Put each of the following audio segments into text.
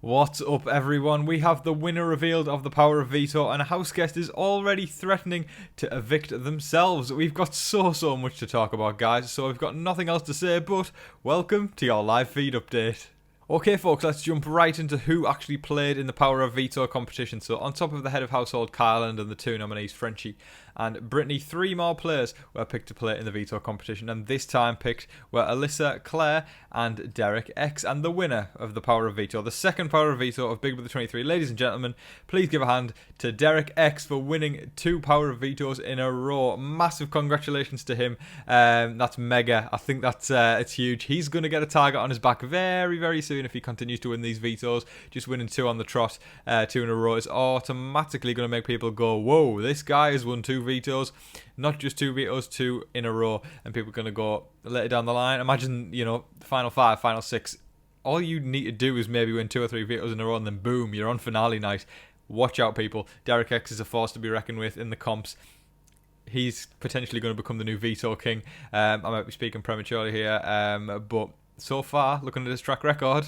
What's up, everyone? We have the winner revealed of the Power of Veto, and a house guest is already threatening to evict themselves. We've got so much to talk about, guys, so we've got nothing else to say but welcome to your live feed update. Okay, folks, let's jump right into who actually played in the Power of Veto competition. So, on top of the head of household, Kyland, and the two nominees, Frenchie and Brittany, three more players were picked to play in the Veto competition, and this time picked were Alyssa, Claire, and Derek X. And the winner of the Power of Veto, the second Power of Veto of Big Brother 23, ladies and gentlemen, please give a hand to Derek X for winning two Power of Vetoes in a row. Massive congratulations to him. That's mega. I think that's it's huge. He's going to get a target on his back very soon if he continues to win these vetoes. Just winning two on the trot, two in a row, is automatically going to make people go, whoa, this guy has won two vetoes. Not just two vetoes, two in a row. And people are going to go later down the line. Imagine, final five, final six. All you need to do is maybe win two or three vetoes in a row, and then boom, you're on finale night. Watch out, people. Derek X is a force to be reckoned with in the comps. He's potentially going to become the new veto king. I might be speaking prematurely here, but so far, looking at his track record,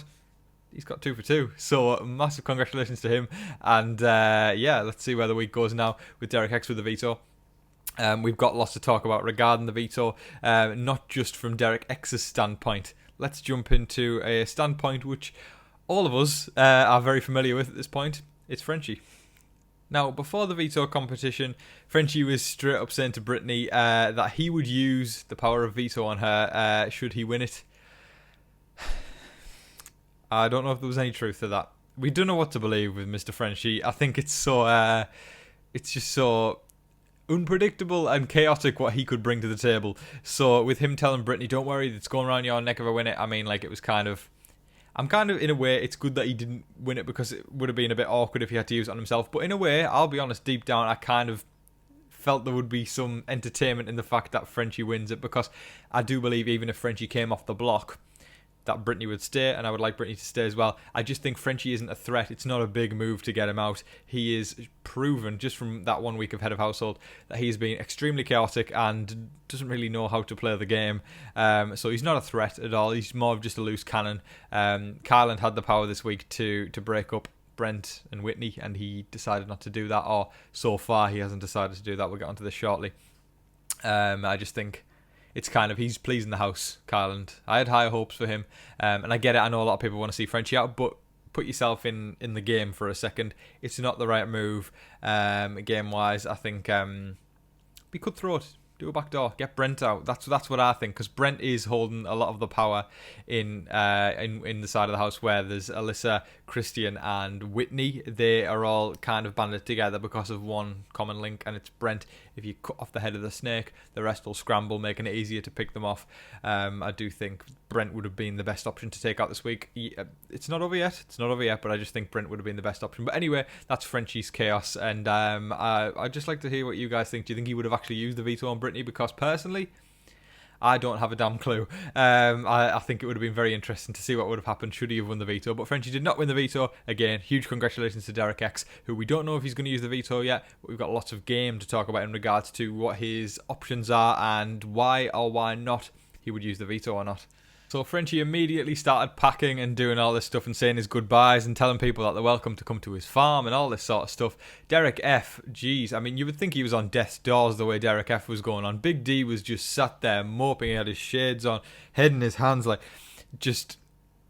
he's got 2 for 2. So massive congratulations to him. And let's see where the week goes now with Derek X with the veto. We've got lots to talk about regarding the veto, not just from Derek X's standpoint. Let's jump into a standpoint which all of us are very familiar with at this point. It's Frenchie. Now, before the veto competition, Frenchie was straight up saying to Brittany that he would use the power of veto on her should he win it. I don't know if there was any truth to that. We don't know what to believe with Mr. Frenchie. I think it's just so unpredictable and chaotic what he could bring to the table. So with him telling Brittany, don't worry, it's going around your neck if I win it, I mean, like, it was kind of... I'm kind of, in a way, it's good that he didn't win it because it would have been a bit awkward if he had to use it on himself. But in a way, I'll be honest, deep down, I kind of felt there would be some entertainment in the fact that Frenchie wins it, because I do believe even if Frenchie came off the block, that Brittany would stay, and I would like Brittany to stay as well. I just think Frenchie isn't a threat. It's not a big move to get him out. He is proven, just from that 1 week of head of household, that he's been extremely chaotic and doesn't really know how to play the game. So he's not a threat at all. He's more of just a loose cannon. Kyland had the power this week to break up Brent and Whitney, and he decided not to do that, or so far he hasn't decided to do that. We'll get onto this shortly. I just think it's kind of, he's pleasing the house, Kyland. I had higher hopes for him, and I get it. I know a lot of people want to see Frenchie out, but put yourself in the game for a second. It's not the right move game-wise. I think we could throw it. Do a back door. Get Brent out. That's what I think, because Brent is holding a lot of the power in the side of the house where there's Alyssa, Christian, and Whitney. They are all kind of banded together because of one common link, and it's Brent. If you cut off the head of the snake, the rest will scramble, making it easier to pick them off. I do think Brent would have been the best option to take out this week. It's not over yet. But I just think Brent would have been the best option. But anyway, that's Frenchie's chaos, and I'd just like to hear what you guys think. Do you think he would have actually used the veto on Brittany? Because personally, I don't have a damn clue. I think it would have been very interesting to see what would have happened should he have won the veto. But Frenchie did not win the veto. Again, huge congratulations to Derek X, who we don't know if he's going to use the veto yet. But we've got lots of game to talk about in regards to what his options are and why or why not he would use the veto or not. So Frenchie immediately started packing and doing all this stuff and saying his goodbyes and telling people that they're welcome to come to his farm and all this sort of stuff. Derek F, geez, I mean, you would think he was on death's doors the way Derek F was going on. Big D was just sat there moping, he had his shades on, head in his hands, like, just...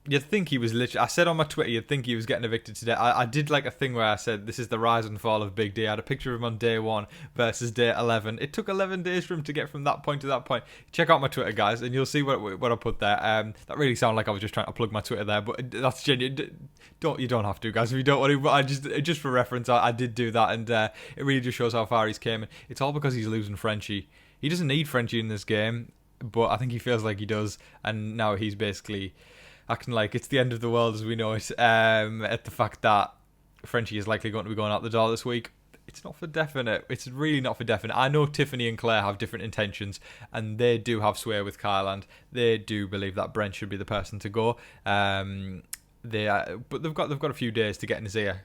You'd think he was literally... I said on my Twitter, you'd think he was getting evicted today. I did like a thing where I said, this is the rise and fall of Big D. I had a picture of him on day 1 versus day 11. It took 11 days for him to get from that point to that point. Check out my Twitter, guys, and you'll see what I put there. That really sounded like I was just trying to plug my Twitter there, but that's genuine. You don't have to, guys, if you don't want to. But just for reference, I did do that, and it really just shows how far he's came. It's all because he's losing Frenchie. He doesn't need Frenchie in this game, but I think he feels like he does, and now he's basically acting like it's the end of the world as we know it, at the fact that Frenchie is likely going to be going out the door this week. It's not for definite. It's really not for definite. I know Tiffany and Claire have different intentions, and they do have sway with Kyland. They do believe that Brent should be the person to go. But they've got a few days to get in his ear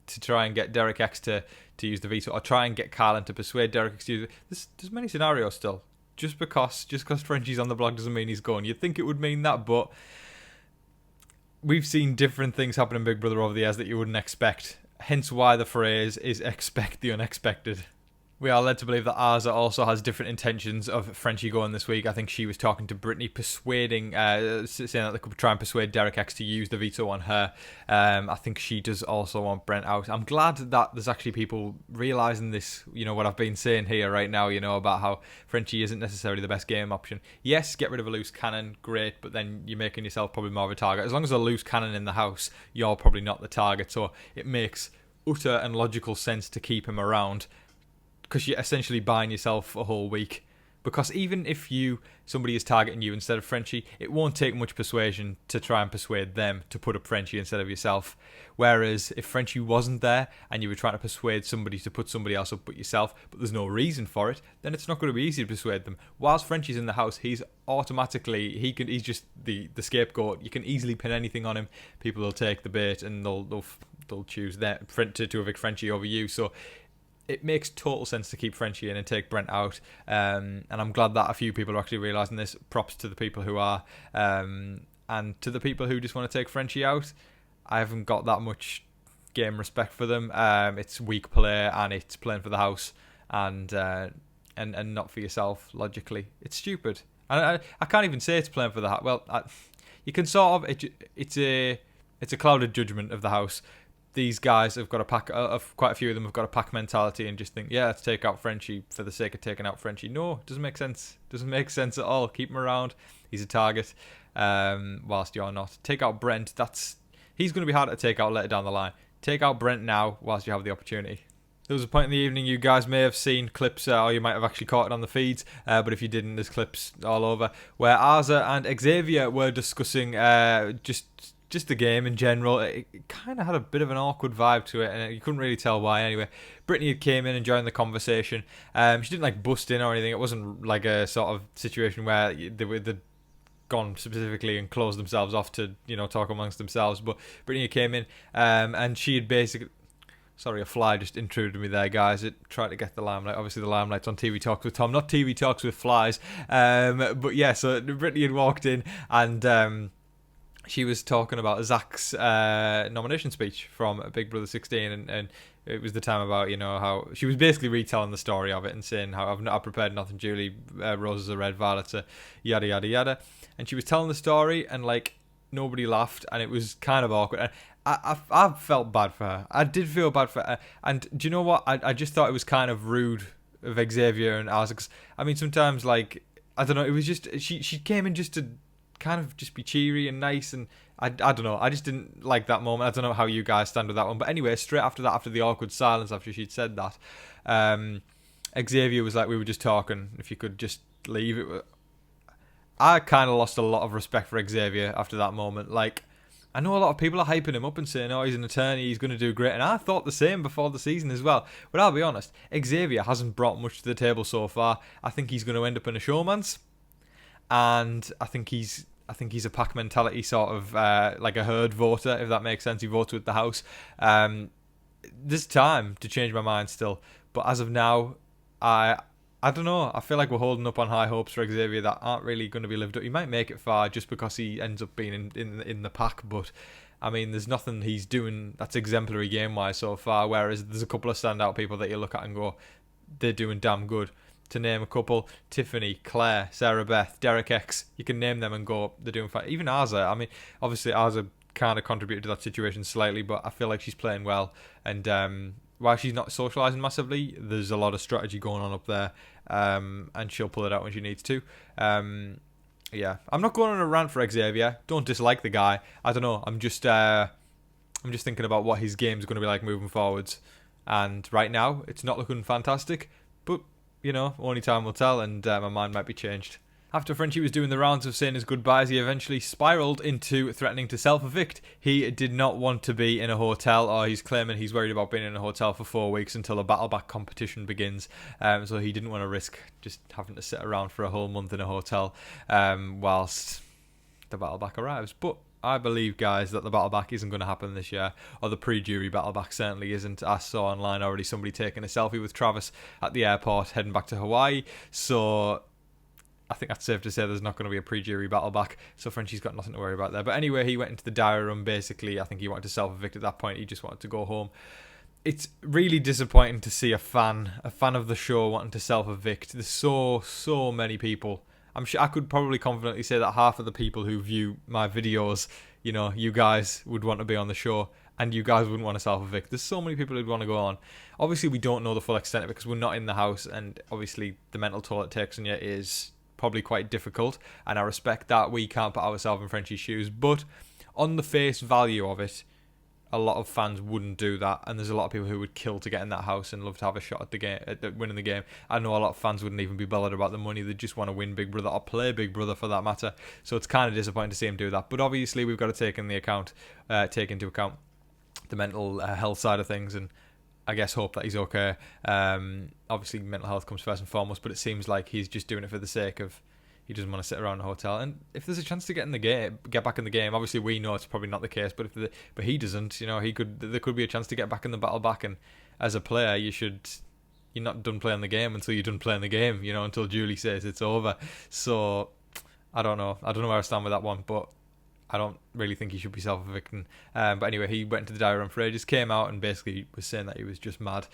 to try and get Derek X to use the veto, or try and get Kyland to persuade Derek X to use it. There's many scenarios still. Just because Frenchie's on the block doesn't mean he's going. You'd think it would mean that, but we've seen different things happen in Big Brother over the years that you wouldn't expect. Hence why the phrase is expect the unexpected. We are led to believe that Arza also has different intentions of Frenchie going this week. I think she was talking to Brittany, saying that they could try and persuade Derek X to use the veto on her. I think she does also want Brent out. I'm glad that there's actually people realising this, what I've been saying here right now, about how Frenchie isn't necessarily the best game option. Yes, get rid of a loose cannon, great, but then you're making yourself probably more of a target. As long as there's a loose cannon in the house, you're probably not the target, so it makes utter and logical sense to keep him around, because you're essentially buying yourself a whole week. Because even if somebody is targeting you instead of Frenchie, it won't take much persuasion to try and persuade them to put up Frenchie instead of yourself. Whereas if Frenchie wasn't there and you were trying to persuade somebody to put somebody else up but yourself, but there's no reason for it, then it's not going to be easy to persuade them. Whilst Frenchie's in the house, he's just the scapegoat. You can easily pin anything on him. People will take the bait and they'll choose to evict Frenchie over you. So it makes total sense to keep Frenchie in and take Brent out, and I'm glad that a few people are actually realising this. Props to the people who are, and to the people who just want to take Frenchie out. I haven't got that much game respect for them. It's weak play and it's playing for the house, and not for yourself. Logically, it's stupid. And I can't even say it's playing for the house. Well, you can sort of. It's a clouded judgment of the house. These guys have got a pack, quite a few of them have got a pack mentality and just think, yeah, let's take out Frenchie for the sake of taking out Frenchie. No, it doesn't make sense. Doesn't make sense at all. Keep him around. He's a target, whilst you're not. Take out Brent. He's going to be hard to take out later down the line. Take out Brent now whilst you have the opportunity. There was a point in the evening you guys may have seen clips, or you might have actually caught it on the feeds, but if you didn't, there's clips all over, where Arza and Xavier were discussing just the game in general. It kind of had a bit of an awkward vibe to it, and you couldn't really tell why. Anyway, Brittany had came in and joined the conversation. She didn't bust in or anything. It wasn't like a sort of situation where they'd gone specifically and closed themselves off to talk amongst themselves. But Brittany came in, and she had basically. Sorry, a fly just intruded me there, guys. It tried to get the limelight. Obviously, the limelight's on TV Talks with Tom, not TV Talks with flies. But yeah, so Brittany had walked in and. She was talking about Zach's nomination speech from Big Brother 16, and it was the time about how she was basically retelling the story of it and saying how I've prepared nothing, Julie, roses are red, violets are yada yada yada, and she was telling the story and nobody laughed and it was kind of awkward. And I felt bad for her. I did feel bad for her, and do you know what? I just thought it was kind of rude of Xavier and Alex. I mean, sometimes I don't know. It was just she came in just to kind of just be cheery and nice, and I don't know, I just didn't like that moment. I don't know how you guys stand with that one, but anyway, straight after that, after the awkward silence after she'd said that, Xavier was like, we were just talking, if you could just leave it. I kind of lost a lot of respect for Xavier after that moment. I know a lot of people are hyping him up and saying, oh, he's an attorney, he's going to do great, and I thought the same before the season as well, but I'll be honest, Xavier hasn't brought much to the table so far. I think he's going to end up in a showman's, and I think he's a pack mentality sort of like a herd voter, if that makes sense. He votes with the house. There's time to change my mind still, but as of now, I don't know. I feel like we're holding up on high hopes for Xavier that aren't really going to be lived up. He might make it far just because he ends up being in the pack, but I mean, there's nothing he's doing that's exemplary game-wise so far, whereas there's a couple of standout people that you look at and go, they're doing damn good. To name a couple, Tiffany, Claire, Sarah Beth, Derek X, you can name them and go, they're doing fine. Even Arza, I mean, obviously Arza kind of contributed to that situation slightly, but I feel like she's playing well, and while she's not socialising massively, there's a lot of strategy going on up there, and she'll pull it out when she needs to. Yeah, I'm not going on a rant for Xavier, don't dislike the guy, I don't know, I'm just thinking about what his game's going to be like moving forwards, and right now, it's not looking fantastic, but only time will tell, and my mind might be changed. After Frenchie was doing the rounds of saying his goodbyes, he eventually spiralled into threatening to self-evict. He did not want to be in a hotel, or he's claiming he's worried about being in a hotel for 4 weeks until the Battleback competition begins. So he didn't want to risk just having to sit around for a whole month in a hotel whilst the Battleback arrives. But I believe, guys, that the Battleback isn't going to happen this year, or the pre-jury Battleback certainly isn't. I saw online already somebody taking a selfie with Travis at the airport heading back to Hawaii, so I think that's safe to say there's not going to be a pre-jury battle back, so Frenchie's got nothing to worry about there. But anyway, he went into the diary room. Basically, I think he wanted to self-evict at that point. He just wanted to go home. It's really disappointing to see a fan of the show wanting to self-evict. There's so many people. I'm sure I could probably confidently say that half of the people who view my videos, you guys would want to be on the show, and you guys wouldn't want to self-evict. There's so many people who'd want to go on. Obviously, we don't know the full extent of it because we're not in the house, and obviously the mental toll it takes on you is probably quite difficult, and I respect that. We can't put ourselves in Frenchie's shoes, but on the face value of it, a lot of fans wouldn't do that, and there's a lot of people who would kill to get in that house and love to have a shot at the game, at winning the game. I know a lot of fans wouldn't even be bothered about the money; they just want to win Big Brother or play Big Brother for that matter. So it's kind of disappointing to see him do that. But obviously, we've got to take into account the mental health side of things, and I guess hope that he's okay. Obviously, mental health comes first and foremost, but it seems like he's just doing it for the sake of. He doesn't want to sit around a hotel, and if there's a chance to get back in the game, obviously we know it's probably not the case. But but he doesn't, there could be a chance to get back in the battle back. And as a player, you're not done playing the game until you're done playing the game, until Julie says it's over. So I don't know where I stand with that one, but I don't really think he should be self-evicting. But anyway, he went into the diary room for ages, came out, and basically was saying that he was just mad.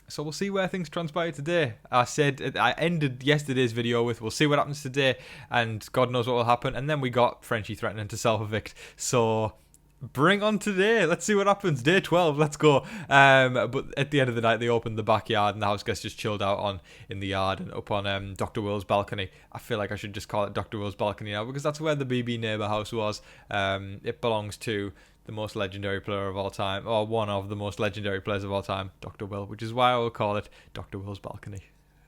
So we'll see where things transpire today. I ended yesterday's video with we'll see what happens today, and God knows what will happen. And then we got Frenchie threatening to self-evict. So bring on today. Let's see what happens. Day 12. Let's go. But at the end of the night, they opened the backyard, and the house guests just chilled out in the yard and up on Dr. Will's balcony. I feel like I should just call it Dr. Will's balcony now because that's where the BB neighbour house was. It belongs to the most legendary player of all time, or one of the most legendary players of all time, Dr. Will, which is why I will call it Dr. Will's balcony.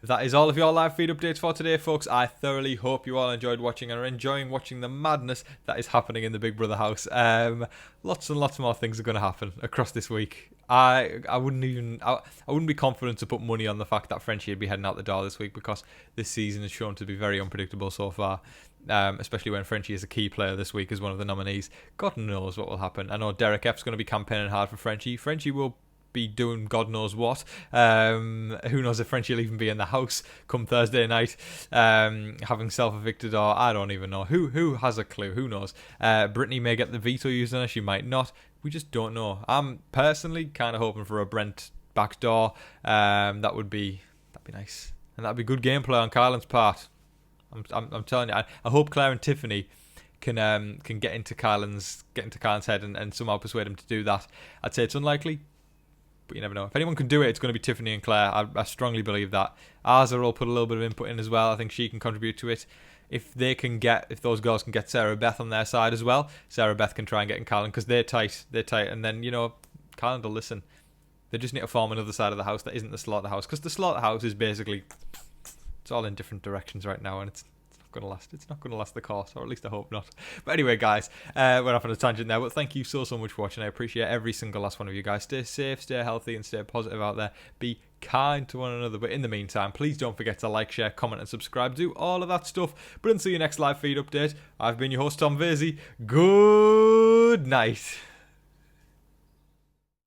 That is all of your live feed updates for today, folks. I thoroughly hope you all enjoyed watching and are enjoying watching the madness that is happening in the Big Brother house. Lots and lots more things are going to happen across this week. I wouldn't be confident to put money on the fact that Frenchie would be heading out the door this week because this season has shown to be very unpredictable so far. Especially when Frenchie is a key player this week as one of the nominees. God knows what will happen. I know Derek F's going to be campaigning hard for Frenchie. Frenchie will be doing God knows what. Who knows if Frenchie will even be in the house come Thursday night, having self-evicted, or I don't even know. Who has a clue? Who knows? Brittany may get the veto used on her. She might not. We just don't know. I'm personally kind of hoping for a Brent backdoor. That'd be nice, and that'd be good gameplay on Kylan's part. I'm telling you, I hope Claire and Tiffany can get into Kylan's head and somehow persuade him to do that. I'd say it's unlikely, but you never know. If anyone can do it, it's going to be Tiffany and Claire. I strongly believe that. Azza will put a little bit of input in as well. I think she can contribute to it. If those girls can get Sarah Beth on their side as well, Sarah Beth can try and get in Kylan because they're tight, and then Kylan will listen. They just need to form another side of the house that isn't the slaughterhouse, because the slaughterhouse is basically. It's all in different directions right now, and it's not going to last. It's not going to last the course, or at least I hope not. But anyway, guys, we're off on a tangent there. But thank you so much for watching. I appreciate every single last one of you guys. Stay safe, stay healthy, and stay positive out there. Be kind to one another. But in the meantime, please don't forget to like, share, comment, and subscribe. Do all of that stuff. But until your next live feed update, I've been your host, Tom Vasey. Good night.